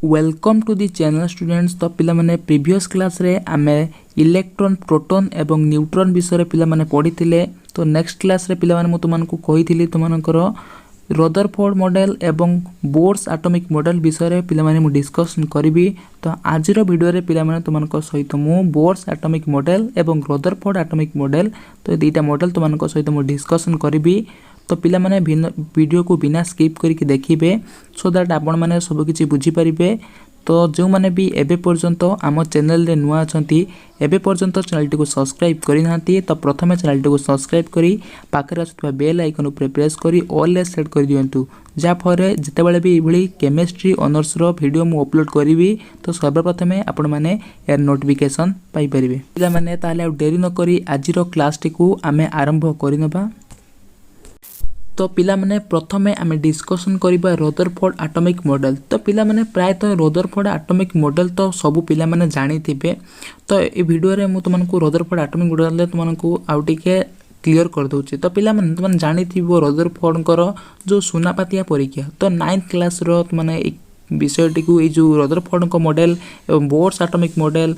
Welcome to the channel students. तो पिला माने प्रीवियस क्लास रे आमे इलेक्ट्रॉन प्रोटॉन एवं न्यूट्रॉन विषय पिला माने पढ़ी। तो नेक्स्ट क्लास रे पिला माने मु तुमनको कही तुमनकर रदरफोर्ड मॉडल एवं बोर्स एटॉमिक मॉडल विषय पिला माने मु डिस्कशन करी। तो आज वीडियो रे पिला माने तुमनको सहित मु बोर्स एटॉमिक मॉडल एवं रदरफोर्ड एटॉमिक मॉडल तो दीटा मॉडल तुमनको सहित मु डिस्कशन करी। तो पिला माने वीडियो को बिना स्किप करके देखिए सो दैट आपण माने सब किछि बुझी परिबे। तो जो माने भी एबे पर्यंत आम चैनल रे नुआ अछंती एबे पर्यंत चैनल टी को सब्सक्राइब करि नांती तो प्रथमे चैनल टी को सब्सक्राइब करी पाखरे आछुवा बेल आइकन ऊपर प्रेस करी ऑल ले सेट कर दियंतु जा फरे जते बेले भी इभली केमिस्ट्री ऑनर्स रो वीडियो मु अपलोड करिवि तो सर्वप्रथमे आपण माने यार नोटिफिकेशन पाई परिबे। पिला माने ताले देरी न करी आज रो क्लास टी को आमे आरंभ करिनबा। तो पिला माने प्रथमे आमे डिस्कशन करिबा रदरफोर्ड एटॉमिक मॉडल। तो पिला माने प्रायतः रदरफोर्ड एटॉमिक मॉडल तो सब पिला माने जानि थिबे। तो ए वीडियो रे मु तुमनको रदरफोर्ड एटॉमिक मॉडल ले तुमनको आउटिके क्लियर कर दोछि। तो पिला माने तुमन जानि थिबो रदरफोर्ड कर जो सुनापातिया परीक्षा तो 9th क्लास रो माने विषयटी को ए जो रदरफोर्ड को मॉडल एवं बोर्स एटॉमिक मॉडल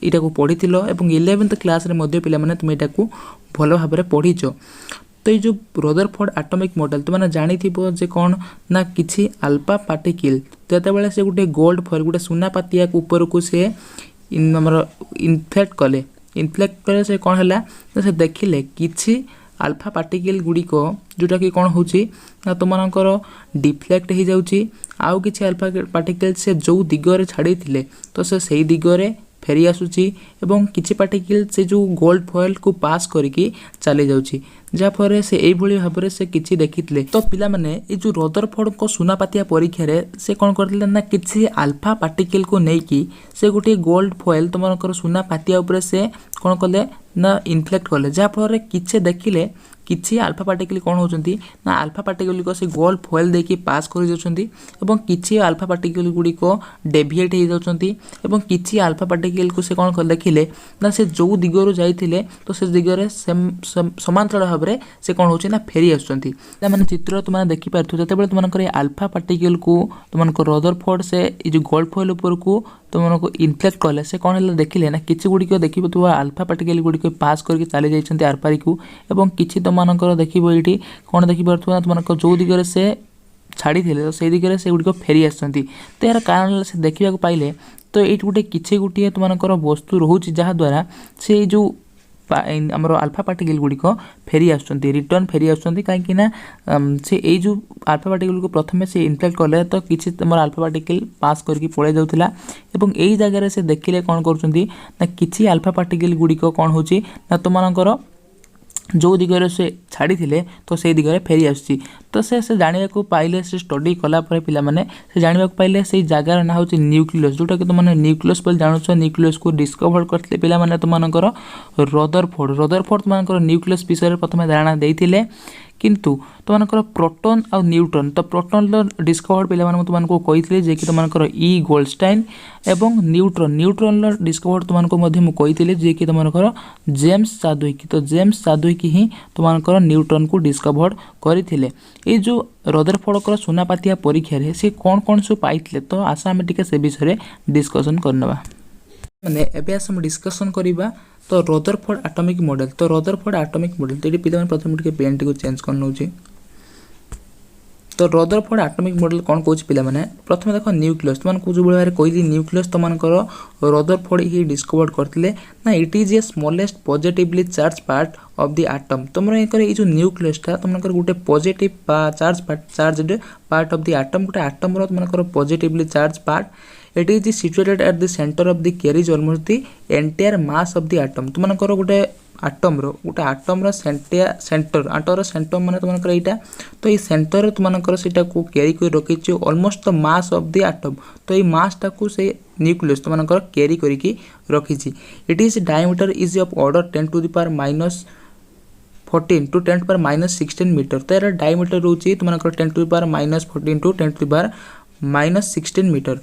इटा को पढ़िथिलो एवं 11th क्लास रे मध्ये पिला माने तुम इटा को भलो भाबरे पढ़िचो। तो ये जो रदरफोर्ड एटॉमिक मॉडल तो माने जानि थिबो जे कोन ना किछि अल्फा पार्टिकल जते बेले से गुटे गोल्ड फॉर गुटे सुनापातिया के ऊपर को से हमर इन्फ्लेक्ट कले से कोन हला से देखिले किछि अल्फा पार्टिकल गुडी को जोटा कि कोन होची ना तो मानकर डिफ्लेक्ट हो जाउची आउ किछि अल्फा पार्टिकल से जो दिगरे छाड़ी थिले तो से सही दिगरे फेरी आसुची एवं किछि पार्टिकल से जो गोल्ड फॉयल को पास करके चली जाउची जा फरे से एई भली भाबरे से किछि देखितले। तो पिला माने ए जो रदरफोर्ड को सुनापातिया परीक्षा रे से कोन करथिले ना किछि अल्फा पार्टिकल को नै कि से गुटे गोल्ड फॉयल तमनकर सुनापातिया ऊपर से कोन कले ना इन्फ्लेक्ट कले जा फरे किछि देखिले किछि अल्फा पार्टिकल कोन होचंती ना अल्फा पार्टिकल को से गोल्ड फॉयल देकी पास कर जाउचंती एवं किछि अल्फा पार्टिकल गुडी को डेविएट हो जाउचंती एवं किछि अल्फा पार्टिकल को से कोन कर देखिले ना से जो दिगरो जाइथिले तो से दिगरे समांतर भाबरे से कोन होची ना फेरी आसुचंती। माने चित्र तुम देखि पारथु जते बेले तुमनकर अल्फा पार्टिकल को तुमनकर रदरफोर्ड से ए जो गोल्ड फॉयल ऊपर को तुमनको इन्फ्लेक्ट कले से कोन हला देखिले ना किछि गुडी को देखिबो तो अल्फा पार्टिकल गुडी को पास करके चली जाइछंती आरपारी को एवं किछि तुमनकर देखिबो एठी कोन देखि पारथु ना तुमनकर जो दिगरे से छाड़ी थिले तो से दिगरे से गुडी को फेरी आछंती। तो यार कारण से देखिबा को पाइले तो एठी गुटे किछि गुटिए तुमनकर वस्तु रहउची जहा द्वारा से जो हमरो अल्फा पार्टिकल गुडी को फेरी आछंती रिटर्न फेरी आछंती काहे कि ना से ए जो अल्फा पार्टिकल को प्रथमे से इन्फ्लेक्ट करले तो किछि हमर अल्फा पार्टिकल पास करके पळे जाउथिला एवं एई जगह रे से देखिले कोन करचंती ना किछि अल्फा पार्टिकल गुडी को कोन होची ना तुमनकर जो दिगरे से छाड़ी थिले तो से दिगरे फेरी आसी। तो से जानिबा को पाइले से स्टडी कला पर पिला माने से जानिबा को पाइले से जगह ना होची न्यूक्लियस जोटा कि तुम न्यूक्लियस पर जानो छ न्यूक्लियस को डिस्कवर करथले पिला माने तुमनकर रदरफोर्ड तुमनकर न्यूक्लियस विषय प्रथमे धारणा देइथिले किंतु तुमनकर प्रोटॉन और न्यूट्रॉन तो प्रोटॉन लो डिस्कवर पिला माने तुमनको कहिथिले जे कि तुमनकर ई गोल्डस्टाइन एवं न्यूट्रॉन लो डिस्कवर तुमनको मध्ये मु कहिथिले जे कि तुमनकर जेम्स चाडविक तो जेम्स चाडविक ही तुमनकर न्यूट्रॉन को डिस्कवर करिथिले। ए जो रदरफोर्ड कर सुनापातिया परीक्षा रे से कोन सु पाइथिले तो आशा हम टिके से विषय डिस्कशन करनबा। माने एबे हम डिस्कशन करिबा तो रदरफोर्ड एटॉमिक मॉडल। तो रदरफोर्ड एटॉमिक मॉडल तो पिला माने प्रथम टिके पेन को चेंज कर नउची। तो रदरफोर्ड एटॉमिक मॉडल कोन कोच पिला माने प्रथम देखो न्यूक्लियस तुमन को जो बळे कहली न्यूक्लियस तो मानकर रदरफोर्ड ही डिस्कवर करथिले ना it is a smallest positively charge part of the atom. तुमर एकर ए जो न्यूक्लियस था तुमनकर गुटे positive charge part of the atom गुटे एटम रो तुमनकर positively charge part it is situated at the center of the carries almost the entire mass of the atom। तुमनकर Gute atom row centre माने तुमनकर एटा तो ए centre रे तुमनकर सेटा को carry कर रखिछि almost the mass of the atom. तो ए mass ता को से न्यूक्लियस तुमनकर कैरी करिकि रखिछि। It is diameter is of order 10 to the power minus 14 to 10 to the power minus 16 meter. तो एरा डायमीटर रहउछि तुमनकर 10 to the power minus 14 to 10 to the power minus 16 meter.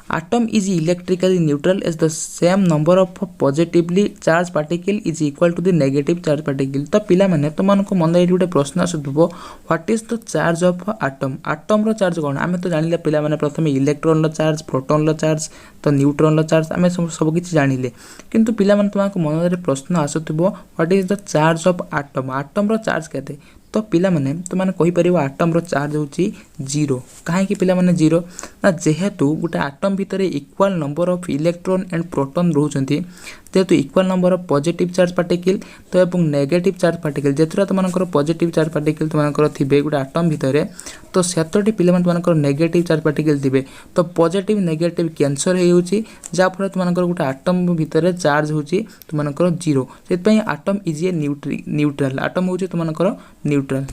atom is electrically neutral as the same number of positively charged particle is equal to the negative charge particle। तो पिला माने तुमको मन ये गोटे प्रश्न आसुथबो what is the charge of atom. Atom रो चार्ज कोन आमे तो जानिले पिला माने प्रथम इलेक्ट्रॉन रो चार्ज प्रोटॉन रो चार्ज तो न्यूट्रॉन रो चार्ज आमे सब किछि जानिले किंतु पिला माने तुमको मन रे प्रश्न आसुथबो what is the charge of atom. Atom रो चार्ज केते तो पिला माने तुमने कहि परिबो एटम रो चार्ज होची 0 काहे कि पिला माने 0 ना जेहेतु गोटे एटम भितरे equal number of electron and proton रहउचंती जेहेतु equal number of positive charge particle तो एवं नेगेटिव चार्ज पार्टिकल जेतरा तुमनकर पॉजिटिव चार्ज पार्टिकल तुमनकर थिबे गोटे एटम भितरे तो सेतोटी पिला माने तुमनकर नेगेटिव चार्ज पार्टिकल थिबे तो पॉजिटिव नेगेटिव कैंसर हे होची जा फल तुमनकर गोटे एटम भितरे चार्ज होची तुमनकर 0 सेत पई atom is a neutral atom होची तुमनकर न्यूट्रल।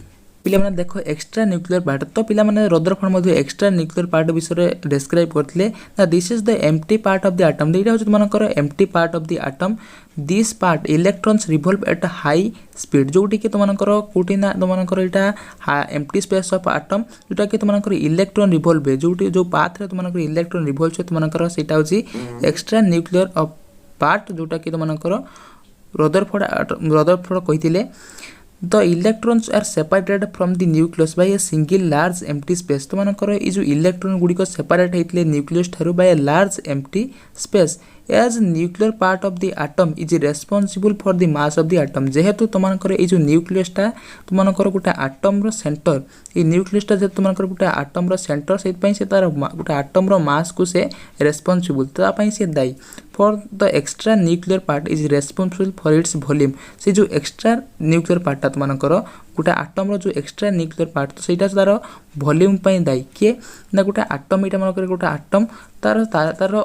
पिला माने देखो एक्स्ट्रा न्यूक्लियर पार्ट तो पिला माने रदरफोर्ड मध्ये एक्स्ट्रा न्यूक्लियर पार्ट विषय डिस्क्राइब करथिले ना this is the empty part of the atom एटा होची तुमनकर empty part of the atom this part electrons revolve at high speed जोटी कि तुमनकर कोटी ना तुमनकर एटा एम्प्टी स्पेस ऑफ एटम जोटा कि तुमनकर इलेक्ट्रॉन रिवॉल्व जोटी जो पाथ रे तुमनकर इलेक्ट्रॉन रिवॉल्व छ तुमनकर सेटा होची एक्स्ट्रा न्यूक्लियर ऑफ पार्ट जोटा कि तुमनकर Rutherford कहिथिले The electrons are separated from the nucleus by a single large empty space। तो मानकर ये जो इलेक्ट्रॉन गुडी को सेपरेट हेतले न्यूक्लियस थारु by a large empty space as nuclear part of the atom is responsible for the mass of the atom। जेहेतु तुमनकर ये जो न्यूक्लियस ता तुमनकर गोटे एटम रो सेंटर ये न्यूक्लियस ता जे तुमनकर गोटे एटम रो सेंटर सेत पई से तार गोटे एटम रो मास को से रेस्पोंसिबल ता पई से दाई for the extra nuclear part is responsible for its volume। से जो एक्स्ट्रा न्यूक्लियर पार्ट ता तुमनकर गोटे एटम रो जो एक्स्ट्रा न्यूक्लियर पार्ट तो सेटा तार वॉल्यूम पई दाई के ना गोटे एटम इटा मनकर गोटे एटम तार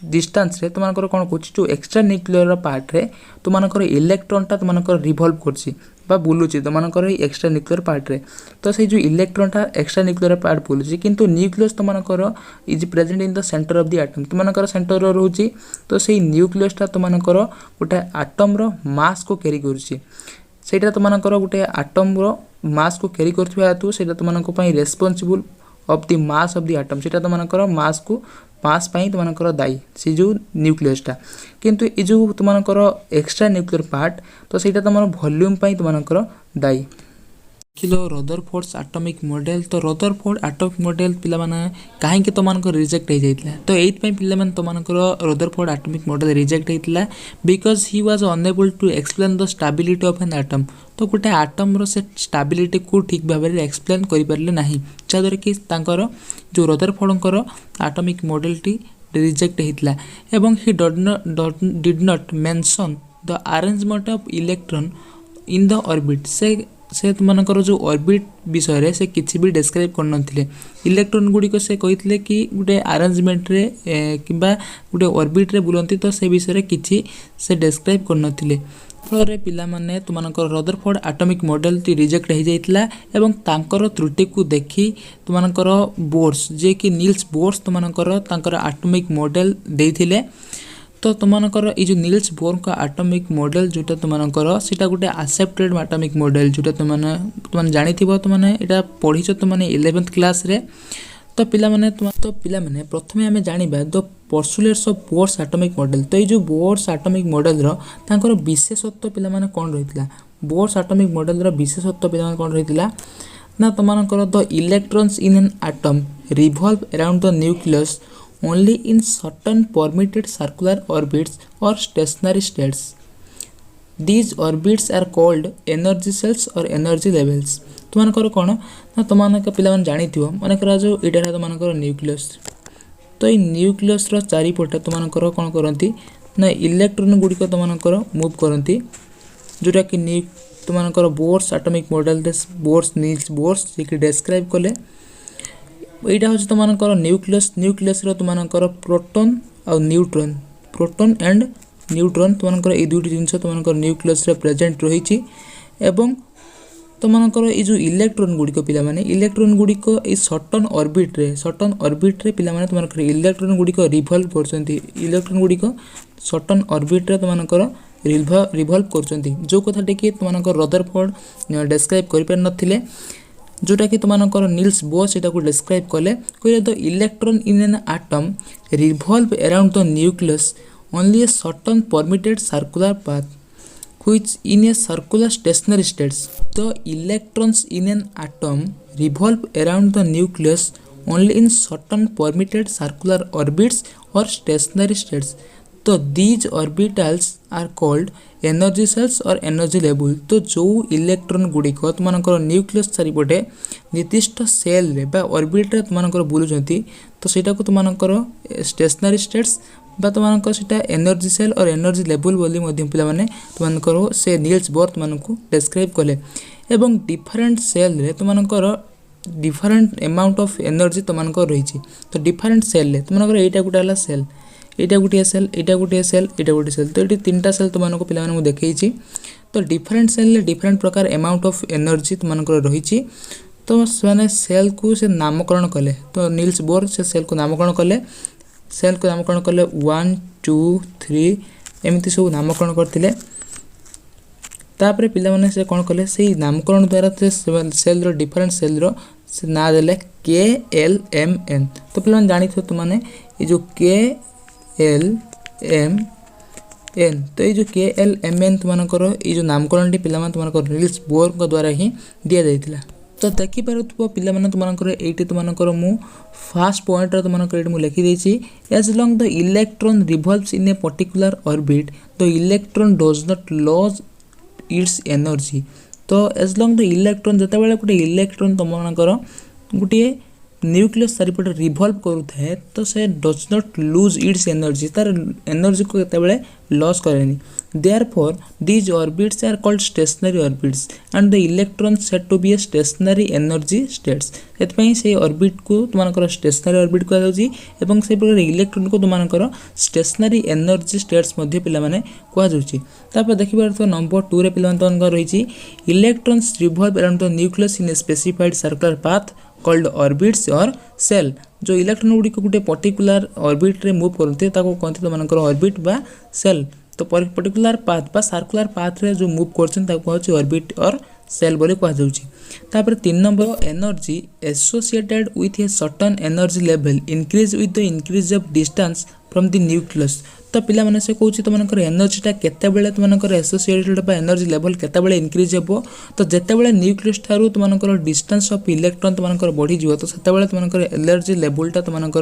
डिस्टेंस रे तुमनकर कोन कोछि जो एक्स्ट्रा न्यूक्लियर पार्ट रे तुमनकर इलेक्ट्रॉन ता तुमनकर रिवॉल्व करछि बा बुलुछि तुमनकर एक्स्ट्रा न्यूक्लियर पार्ट रे तो से जो इलेक्ट्रॉन ता एक्स्ट्रा न्यूक्लियर पार्ट बुलुछि किंतु न्यूक्लियस तुमनकर is present in the centre of the atom तुमनकर सेंटर रो रहउछि तो से न्यूक्लियस ता तुमनकर गोटे एटम रो मास को कैरी करछि सेटा तुमनकर गोटे एटम रो मास को कैरी करथुवा हेतु सेटा तुमनको पई responsible of the mass of the atom सेटा तुमनकर मास को पास पाई तुमनकर दाई से जो न्यूक्लियस ता किंतु ए जो तुमनकर एक्स्ट्रा न्यूक्लियर पार्ट तो सेटा तुमर वॉल्यूम पाई तुमनकर दाई किलो रदरफोर्ड्स एटॉमिक मॉडल तो रदरफोर्ड एटॉमिक मॉडल पिला माने काहे कि तुमनकर रिजेक्ट हे जाइतला तो एत पई पिला माने तुमनकर रदरफोर्ड एटॉमिक मॉडल रिजेक्ट हेतला because he was unable to explain the stability of an atom तो गोटे एटम रो से स्टेबिलिटी को ठीक भाबे रे एक्सप्लेन करि परले नाही जादर कि तांकर जो रदरफोर्डकर एटॉमिक मॉडल टी रिजेक्ट हेतला एवं he did not mention the arrangement of electron in the orbit से तुमनकर जो ऑर्बिट विषय रे से किछि भी डिस्क्राइब कर नथिले इलेक्ट्रॉन गुडी को से कहितले कि गुटे अरेंजमेंट रे किबा गुटे ऑर्बिट रे बुलंती तो से विषय रे किछि से डिस्क्राइब कर नथिले फलरे पिला माने तुमनकर रदरफोर्ड एटॉमिक मॉडल टी रिजेक्ट हे जाइतला एवं तांकर त्रुटि को देखि तुमनकर बोर्स जे कि नील्स बोर्स तुमनकर तांकर एटॉमिक मॉडल देथिले तो तुमनकर ए जो नील्स बोर का एटॉमिक मॉडल जोटा तुमनकर सेटा गुटे एक्सेप्टेड एटॉमिक मॉडल जोटा तुमने जानिथिबो तुमने एटा पढिछो तुमने 11th क्लास रे तो पिला माने प्रथमे हमें जानिबा the postulates of Bohr's atomic model तो ए जो बोर्स एटॉमिक मॉडल रो तांकर विशेषत्व पिला माने कोन रहितला बोर्स एटॉमिक मॉडल रो विशेषत्व पिला माने कोन रहितला ना तुमनकर the electrons in an atom revolve around the nucleus only in certain permitted circular orbits or stationary states। These orbits are called energy cells or energy levels। तुमनकर कोन ना तुमनक पिला मन जानिथिबो मानकर जो एटा तुमनकर न्यूक्लियस तो ए न्यूक्लियस रो चारि पटे तुमनकर कोन करंती ना इलेक्ट्रॉन गुडी को तुमनकर मूव करंती जोटा कि तुमनकर Bohr's atomic model this Bohr's Niels Bohr's जे कि डिस्क्राइब करले एटा हो तुमनकर न्यूक्लियस रो तुमनकर प्रोटॉन और प्रोटॉन एंड न्यूट्रॉन तुमनकर ए दुटी जिंस तुमनकर न्यूक्लियस रे प्रेजेंट रहिछि एवं तुमनकर ए जो इलेक्ट्रॉन गुडी को पिला माने इलेक्ट्रॉन गुडी को ए सर्टन ऑर्बिट रे पिला माने तुमनकर इलेक्ट्रॉन गुडी को रिवॉल्व करछंती इलेक्ट्रॉन गुडी को सर्टन ऑर्बिट रे तुमनकर रिवॉल्व करछंती जो कथा टे कि तुमनकर रदरफोर्ड डिस्क्राइब करि पर नथिले जोटा कि तुमको नील्स बोर से डिस्क्राइब कले कहले the electron in an atom revolve around the nucleus only a certain permitted circular path which in a circular stationary states. The electrons in an atom revolve around the nucleus only in certain permitted circular orbits or stationary states. So these orbitals are called energy cells or energy level. तो जो electron गुड़िक तुमको nucleus चारिपटे निर्दिष्ट cell रे बा orbit रे तुमको बुलुचंती तो सेटा को तुमको स्टेशनरी स्टेट्स बा तुमको सीटा एनर्जी सेल और एनर्जी लेवल बोली पे मैंने तुमको से नील्स बोर तुमको डिस्क्राइब कले एवं डिफरेंट सेल रे तुमको डिफरेंट अमाउंट ऑफ एनर्जी तुमको रही तो डिफरेंट सेल रे तुमको एटा गोटे सेल एटा गोटे सेल एटा गोटे सेल एटा गोटे सेल तो ये तीन सेल तुमको पे देखी तो डिफरेंट सेल डिफरेंट प्रकार अमाउंट ऑफ एनर्जी तुमको रही तो से सेल को से नामकरण कले तो नील्स बोर से सेल को नामकरण कले सेल को नामकरण कले 1 2 3 एमती सब नामकरण करते तापर पिला माने से कौन कले से नामकरण द्वारा cell row different cell row से ना देले के एल एम एन तो पिला माने जानि थो तुमाने ये जो के एल एम एन तो ये जो के एल एम एन तुमको ये जो नामकरण टी पिला माने तुमको नील्स बोर को द्वारा ही दिया जाइतिला तो देखि पारुथबो पिला माने तुमको एटी तुमको मु फर्स्ट पॉइंट रे तुमको एटी मु लिखि देछि as long the electron revolves in a particular orbit the electron does not lose its energy तो एज लॉन्ग द इलेक्ट्रॉन जते बेले गोटे इलेक्ट्रॉन तुमको गोटे न्यूक्लियस चारिपटे रिवॉल्व करूଥାଏ तो से does not lose its energy तार एनर्जी को केते बेले लॉस करेनी therefore these orbits are called stationary orbits and the electron said to be a stationary energy states एतपई से ऑर्बिट को तुमको स्टेशनरी ऑर्बिट कह जाउची एवं से प्रकार इलेक्ट्रॉन को तुमको स्टेशनरी एनर्जी स्टेट्स मध्ये पिला माने कह जाउची तापर देखि पारतो नंबर 2 रे पिला माने रहिची electrons revolve around the nucleus in a specified circular path called orbits और सेल जो इलेक्ट्रॉन गुडी को गोटे पर्टिकुलर ऑर्बिट रे मूव करते ताको कहते तुमको ऑर्बिट बा सेल तो पर्टिकुलर पाथ बा सर्कुलर पाथ रे जो मूव करछन ताको कहछि ऑर्बिट और सेल बोली कह जाउछि तापर 3 number energy associated with a certain energy level increase with the increase of distance from the nucleus तो पिला माने से कहछि तुमको एनर्जीटा केते बेले तुमको एसोसिएटेड बा एनर्जी लेवल केते बेले इंक्रीज हेबो तो जेते बेले न्यूक्लियस थारु तुमको डिस्टेंस ऑफ इलेक्ट्रॉन तुमको बढ़ी जिवो तो सेते बेले तुमको एनर्जी लेवलटा तुमको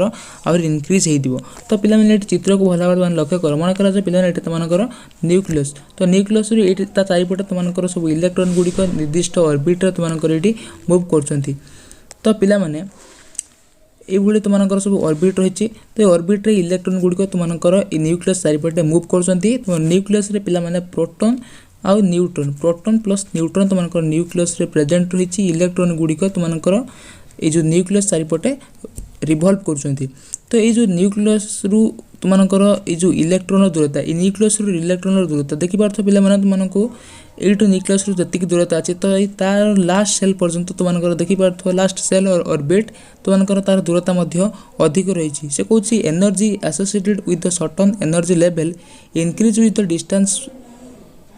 और इंक्रीज हे दिबो तो पिला माने चित्र को भला भाबे लक्ष्य कर मन करा जे पिला एटे तुमको न्यूक्लियस तो न्यूक्लियस रे एटे ता चारिपटे तुमको सब इलेक्ट्रॉन गुडी को निर्दिष्ट ऑर्बिट रे तुमको एटी मूव करछंती तो पिला माने ये तुमको सब ऑर्बिट रही तो ऑर्बिट रे इलेक्ट्रॉन गुड़िक तुमको न्यूक्लियस चारिपटे मूव करछंती तो न्यूक्लियस रे पिला माने प्रोटॉन आउ न्यूट्रॉन प्रोटॉन प्लस न्यूट्रॉन तुमको न्यूक्लियस रे प्रेजेंट रही इलेक्ट्रॉन गुड़िक तुमको ये जो न्यूक्लियस चारिपटे रिवॉल्व करछंती तो ये जो न्यूक्लियस रु तुमको ये जो इलेक्ट्रॉन दूरता ये न्यूक्लियस रु इलेक्ट्रॉन दूरता देखि पारथो पिला माने तुमको एटू न्यूक्लियस रु जतिक दूरता अछि तो तार लास्ट सेल पर्यंत तुमको देखि पारथो लास्ट सेल और ऑर्बिट तुमको तार दूरता मध्य अधिक रही से कहछि energy associated with the certain energy level increase with the distance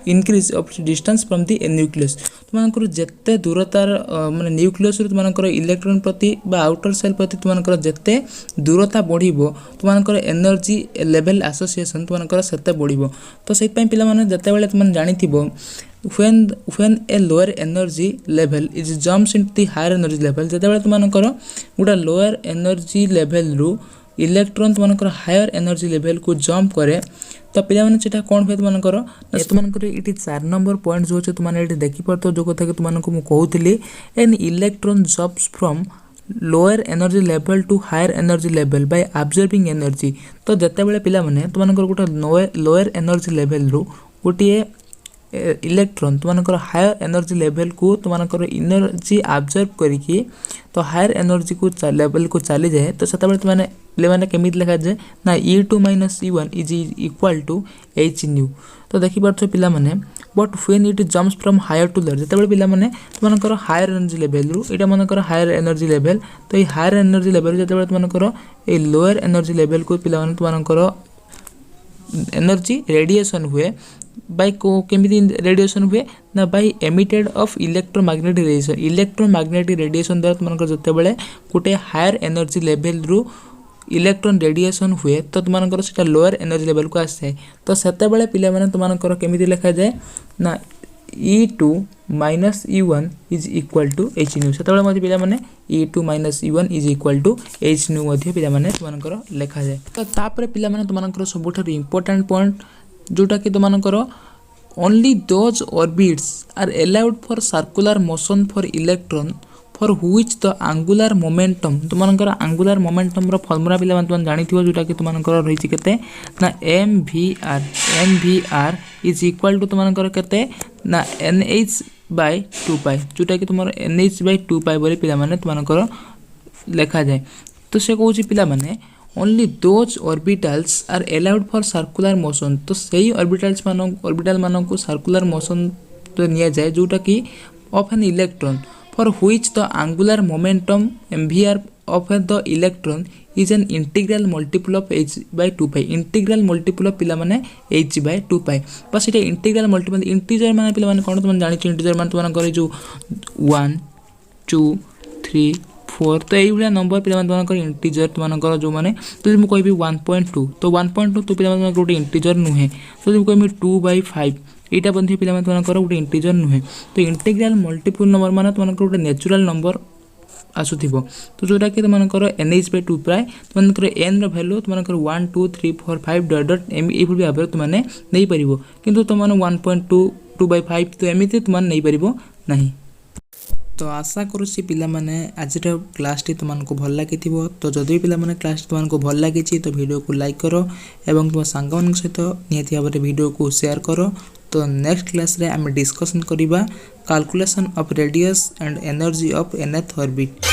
increase of distance from the nucleus तुमको जेते दूरतार माने न्यूक्लियस रु तुमको इलेक्ट्रॉन प्रति बा आउटर सेल प्रति तुमको जेते दूरता बढ़िबो तुमको एनर्जी लेवल एसोसिएशन तुमको सेते बढ़िबो तो सेत पई पिला माने जेते बेले तुम जानिथिबो when a lower energy level is jumps into the higher energy level जेते बेले तुमको गोटा लोअर एनर्जी लेवल रु इलेक्ट्रॉन तुमको हायर एनर्जी लेवल को जंप करे तो पिला माने सेटा कोन होय तुमको इटी 4 नंबर पॉइंट जो छै तुमने एटी देखि परतो जो कथा के तुमको मु कहउतली an electron jumps from lower energy level to higher energy level by observing energy तो जेते बेले पिला माने तुमको गोटा लोअर एनर्जी लेवल रु गोटिए इलेक्ट्रॉन तुमको हायर एनर्जी लेवल को तुमको एनर्जी ऑब्जर्व करिकी तो हायर एनर्जी को लेवल को चली जाए तो सेते तुमने लेवल केमित लिखा जाए ना E2 - E1 is equal to H nu तो देखि पारछो पिला माने but when it jumps from higher to lower जेते पिला माने तुमको हायर एनर्जी लेवल रु एटा मनकर हायर एनर्जी लेवल तो ये हायर एनर्जी लेवल जेते तुमको ए लोअर एनर्जी लेवल को पिला माने तुमको एनर्जी रेडिएशन हुए बाय केमिति रेडिएशन हुए ना by emitted of electromagnetic radiation. Electromagnetic radiation द्वारा तुमको जते बेले गोटे हायर एनर्जी लेवल रु इलेक्ट्रॉन रेडिएशन हुए तो तुमको सेटा लोअर एनर्जी लेवल को आसी जाए। तो सेते बेले पिला माने तुमको केमिति लिखा जाए ना E2 minus E1 is equal to H nu. से पिला माने E2 minus E1 is equal to H nu पिला माने तुमको लिखा जाए। तो तापर पिला माने तुमको सबुठ इंपोर्टेंट पॉइंट जोटा कि तुमको only those orbits are allowed for circular motion for electron for which the angular momentum तुमको एंगुलर मोमेंटम रो फॉर्मूला पिला माने तुम जानि थिबो जोटा कि तुमको रही केते ना mvr इज इक्वल टू तुमको केते ना nh बाय 2 जोटा कि तुम nh बाय 2 बोली पिला माने तुमको लिखा जाए। तो से कहूँ पिला माने only those orbitals are allowed for circular motion. तो सही ऑर्बिटल मान को सर्कुलर मोशन तो निया जाए जोटा कि of an electron for which the angular momentum mvr of the electron is an integral multiple of h by 2 integral multiple of पिला माने h by 2 बस ये इंटीग्रल मल्टीपल इंटीजर माने पिला माने कोन तुम जानि छ इंटीजर माने तुम करे जो 1 2 3 4 तो एई नंबर पिला माने तुम इंटीजर तुम जो माने तो मु कहबी 1.2 तो 1.2 तो पिला माने गोटे इंटीजर नुहे तो मु कहबी 2/5 एटा बंधी पिला माने तुम गोटे इंटीजर नुहे। तो इंटीग्रल मल्टीपल नंबर माने तुम गोटे नेचुरल नंबर आसुथिबो। तो जोटा कि तुमको nh by 2 तुमको n वैल्यू तुमको 1 2 3 4 5 डॉट डॉट एम ये भाव में तुमने नहीं पारिबो किंतु तुमने 1.2 2/5 तो एमती तुमने नहीं पारिबो नहीं। तो आशा करुँची पिला माने आज क्लास टी तुमको भल लगी। तो जदि पिला माने क्लास तुमको भल लगी तो वीडियो को लाइक करो एवं तुम सांग मान सहित निहाती भाव वीडियो को शेयर करो। तो नेक्स्ट क्लास रे आम डिस्कशन करिबा calculation of radius and energy of nth orbit.